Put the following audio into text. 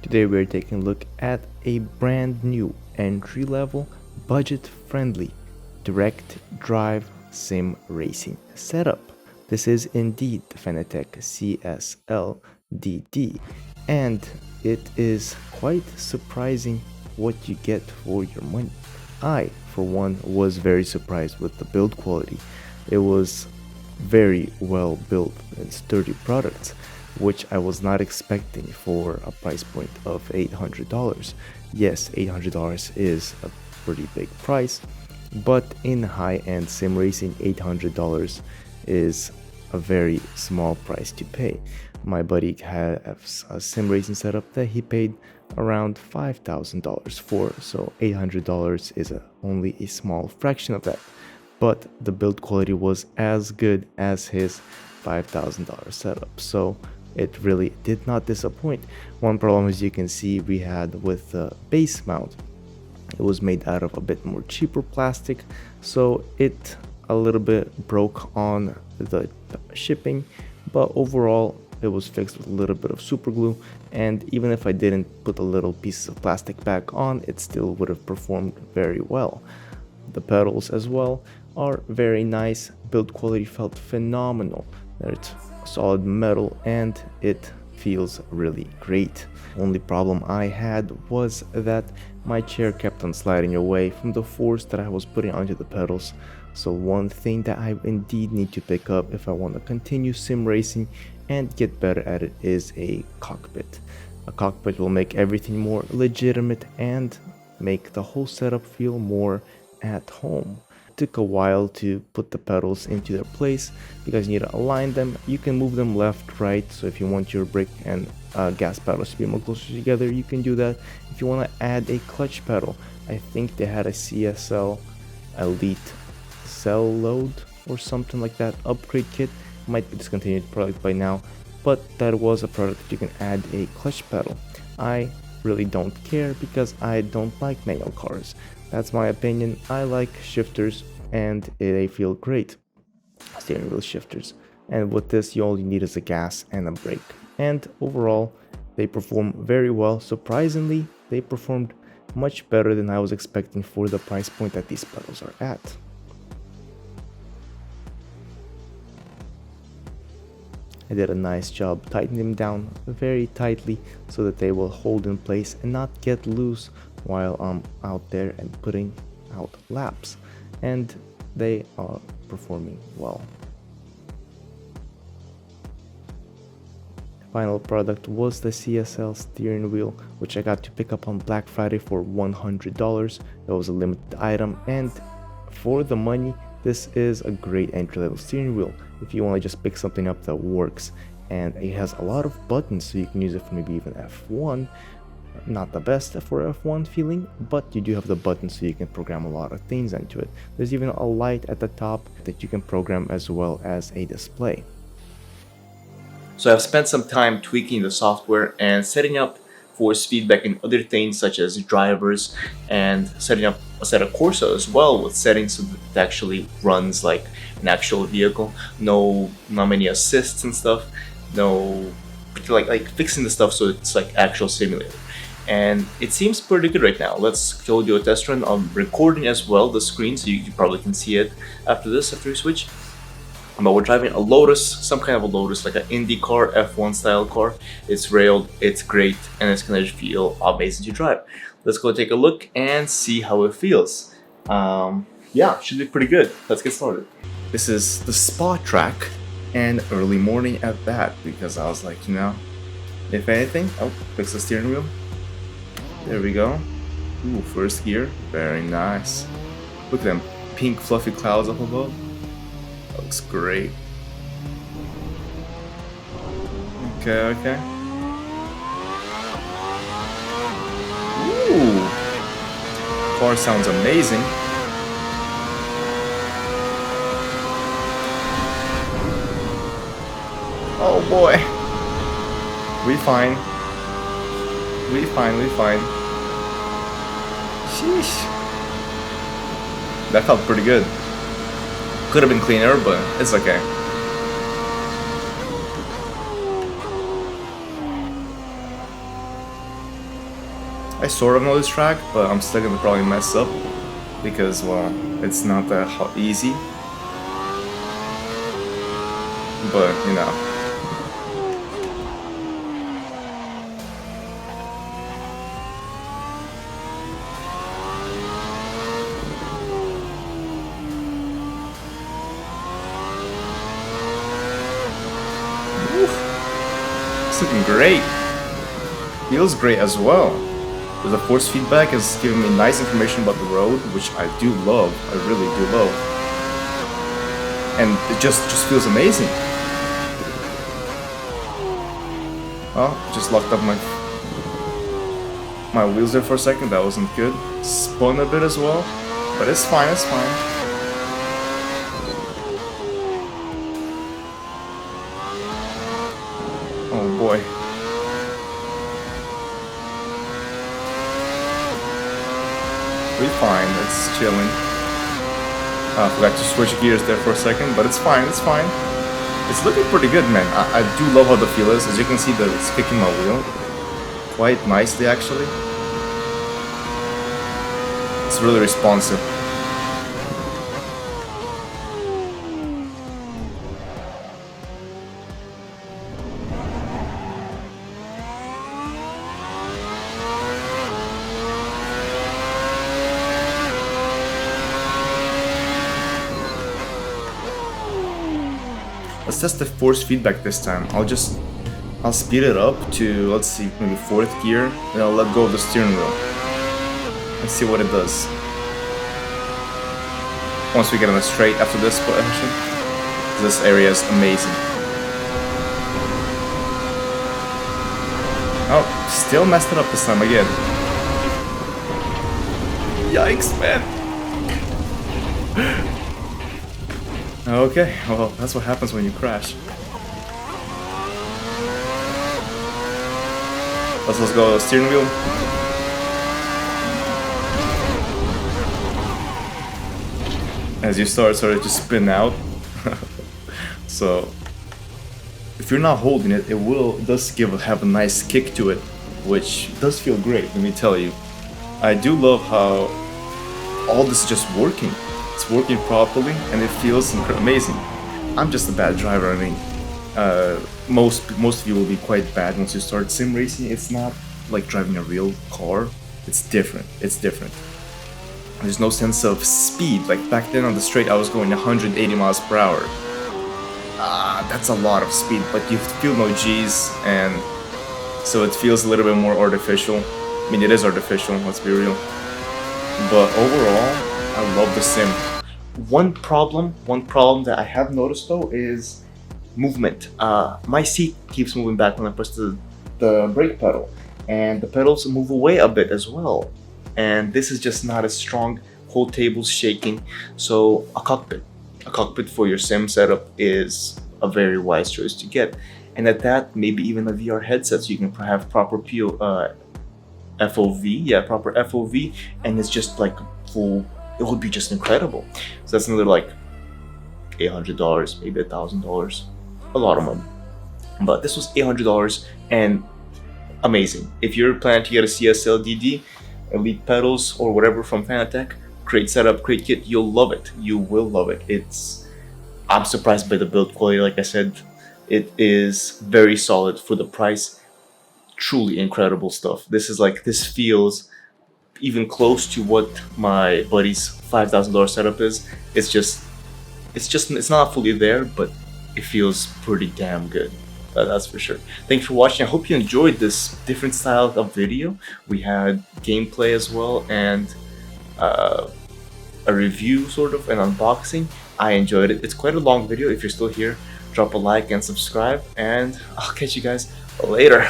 Today we're taking a look at a brand new entry-level, budget-friendly, direct drive sim racing setup. This is indeed the Fanatec CSL DD, and it is quite surprising what you get for your money. I, for one, was very surprised with the build quality. It was very well built and sturdy products, which I was not expecting for a price point of $800. Yes, $800 is a pretty big price, but in high-end sim racing, $800 is a very small price to pay. My buddy had a sim racing setup that he paid around $5,000 for, so $800 is only a small fraction of that. But the build quality was as good as his $5,000 setup, so it really did not disappoint. One problem, as you can see, we had with the base mount. It was made out of a bit more cheaper plastic, so it a little bit broke on the shipping, but overall it was fixed with a little bit of super glue, and even if I didn't put the little pieces of plastic back on, it still would have performed very well. The pedals as well are very nice. Build quality felt phenomenal. It's solid metal and it feels really great. Only problem I had was that my chair kept on sliding away from the force that I was putting onto the pedals. So one thing that I indeed need to pick up if I want to continue sim racing and get better at it is a cockpit. A cockpit will make everything more legitimate and make the whole setup feel more at home. It took a while to put the pedals into their place because you need to align them. You can move them left, right, so if you want your brake and gas pedals to be more closer together, you can do that. If you want to add a clutch pedal, I think they had a CSL Elite cell load or something like that upgrade kit. Might be discontinued product by now, but that was a product that you can add a clutch pedal. I really don't care because I don't like manual cars. That's my opinion. I like shifters and they feel great. Steering wheel shifters. And with this, all you need is a gas and a brake. And overall, they perform very well. Surprisingly, they performed much better than I was expecting for the price point that these pedals are at. I did a nice job tightening them down very tightly so that they will hold in place and not get loose while I'm out there and putting out laps, and they are performing well. Final product was the CSL steering wheel, which I got to pick up on Black Friday for $100. It was a limited item, and for the money, this is a great entry-level steering wheel if you want to just pick something up that works. And it has a lot of buttons, so you can use it for maybe even F1. Not the best for F1 feeling, but you do have the buttons so you can program a lot of things into it. There's even a light at the top that you can program as well as a display. So I've spent some time tweaking the software and setting up force feedback and other things such as drivers, and setting up a set of Corsa as well with settings so that it actually runs like an actual vehicle. Not many assists and stuff. Like fixing the stuff so it's like actual simulator. And it seems pretty good right now. Let's go do a test run. I'm recording as well the screen so you probably can see it after we switch. But we're driving a Lotus, some kind of a Lotus, like an Indy car, F1 style car. It's railed, it's great, and it's gonna feel amazing to drive. Let's go take a look and see how it feels. Yeah, should be pretty good. Let's get started. This is the spa track and early morning at that, because I was like, if anything, fix the steering wheel. There we go. Ooh, first gear, very nice. Look at them pink fluffy clouds up above. That looks great. Okay. Ooh, car sounds amazing. Oh boy. We fine. Sheesh. That felt pretty good. Could have been cleaner, but it's okay. I sort of know this track, but I'm still gonna probably mess up because, well, it's not that easy. But, you know. It's looking great. Feels great as well. The force feedback is giving me nice information about the road, which I do love. I really do love. And it just feels amazing. Oh, just locked up my wheels there for a second. That wasn't good. Spun a bit as well, but it's fine. It's fine. Oh boy. We're fine, it's chilling. I forgot to switch gears there for a second, but it's fine, it's fine. It's looking pretty good, man. I do love how the feel is. As you can see, it's kicking my wheel quite nicely, actually. It's really responsive. Let's test the force feedback this time. I'll speed it up to, let's see, maybe 4th gear, and I'll let go of the steering wheel and see what it does. Once we get on a straight after this position, this area is amazing. Oh, still messed it up this time again. Yikes, man. Okay, well, that's what happens when you crash. Let's go steering wheel. As you start to spin out. So if you're not holding it, it does have a nice kick to it, which does feel great, let me tell you. I do love how all this is just working. It's working properly and it feels amazing. I'm just a bad driver. I mean, most of you will be quite bad once you start sim racing. It's not like driving a real car. It's different. It's different. There's no sense of speed. Like back then on the straight, I was going 180 miles per hour. That's a lot of speed, but you feel no G's, and so it feels a little bit more artificial. I mean, it is artificial. Let's be real. But overall, I love the sim. One problem that I have noticed though is movement. My seat keeps moving back when I press the brake pedal, and the pedals move away a bit as well. And this is just not as strong. Whole table's shaking. So a cockpit for your sim setup is a very wise choice to get. And at that, maybe even a VR headset, so you can have proper FOV, proper FOV, and it's just like full. It would be just incredible. So that's another like $800, maybe $1,000, a lot of money. But this was $800 and amazing. If you're planning to get a CSL DD, Elite pedals or whatever from Fanatec, great setup, great kit. You'll love it. You will love it. I'm surprised by the build quality. Like I said, it is very solid for the price. Truly incredible stuff. This feels even close to what my buddy's $5,000 setup is. It's not fully there, but it feels pretty damn good. That's for sure. Thanks for watching. I hope you enjoyed this different style of video. We had gameplay as well and a review, sort of, an unboxing. I enjoyed it. It's quite a long video. If you're still here, drop a like and subscribe, and I'll catch you guys later.